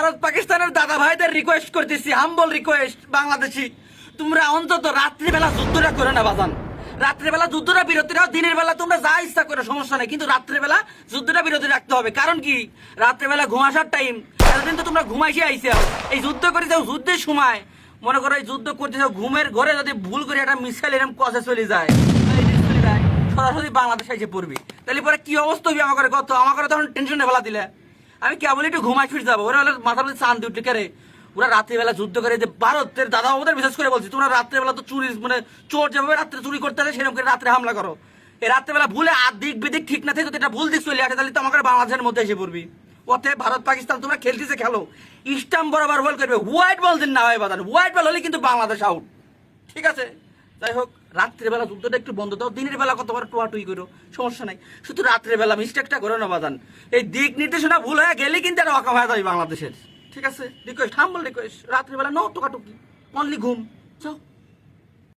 ভারত পাকিস্তানের দাদা ভাইদের রিকোয়েস্ট করতেছি, হাম্বল রিকোয়েস্ট, বাংলাদেশি তোমরা অন্তত রাত্রিবেলা যুদ্ধটা করে না বাজান। রাত্রিবেলা যুদ্ধটা বিরতি রাখো, দিনের বেলা তোমরা যা ইচ্ছা করে সমস্যা নেই, কিন্তু রাত্রিবেলা যুদ্ধটা বিরতি রাখতে হবে। কারণ কি, রাত্রিবেলা ঘুমাসার টাইম, এতদিন তো তোমরা ঘুমাইসে আইসে এই যুদ্ধ করে যাও, যুদ্ধের সময় মনে করো এই যুদ্ধ করতে যাও, ঘুমের ঘরে যদি ভুল করে একটা মিসাইল এরকম কষে চলে যায়, সরাসরি বাংলাদেশ এসে পড়বি, তাহলে পরে কি অবস্থা হবে আমার কত, আমার তখন টেনশনে ফেলা দিলে আমি কেবল একটু ঘুমাই ফিরে যাবো। ওরা হলে মাথার মধ্যে চান দিয়ে উঠে কেড়ে, ওরা রাত্রিবেলা যুদ্ধ করে, যে ভারতের দাদা ওদের বিশেষ করে বলছি, তোমরা রাত্রেবেলা তো চুরি মানে চোর যেভাবে রাত্রে চুরি করতে আসে সেরকম করে রাত্রে হামলা করো। এই রাত্রেবেলা ভুলে দিক বেদিক ঠিক না থাকে, যদি এটা ভুল দিক চলে আসে তাহলে তো আমাকে বাংলাদেশের মধ্যে এসে পড়বি। অতএব ভারত পাকিস্তান তোমরা খেলতেছে খেলো, স্টাম্প বরাবর বল করবে, হোয়াইট বল দিন না হয় বাদান, হোয়াইট বল হলে কিন্তু বাংলাদেশ আউট, ঠিক আছে। যাই হোক, রাত্রেবেলা যুদ্ধটা একটু বন্ধ দাও, দিনের বেলা কতবার টুয়াটুই করো সমস্যা নাই, শুধু রাত্রেবেলা মিস্টেকটা করো না বাদান। এই দিক নির্দেশনা ভুল হয়ে গেলে কিন্তু একটা অকা হয়ে যাবে বাংলাদেশের, ঠিক আছে। রিকোয়েস্ট, হাম্বল রিকোয়েস্ট, রাত্রিবেলা নো টোকাটুকি, অনলি ঘুম, যাও।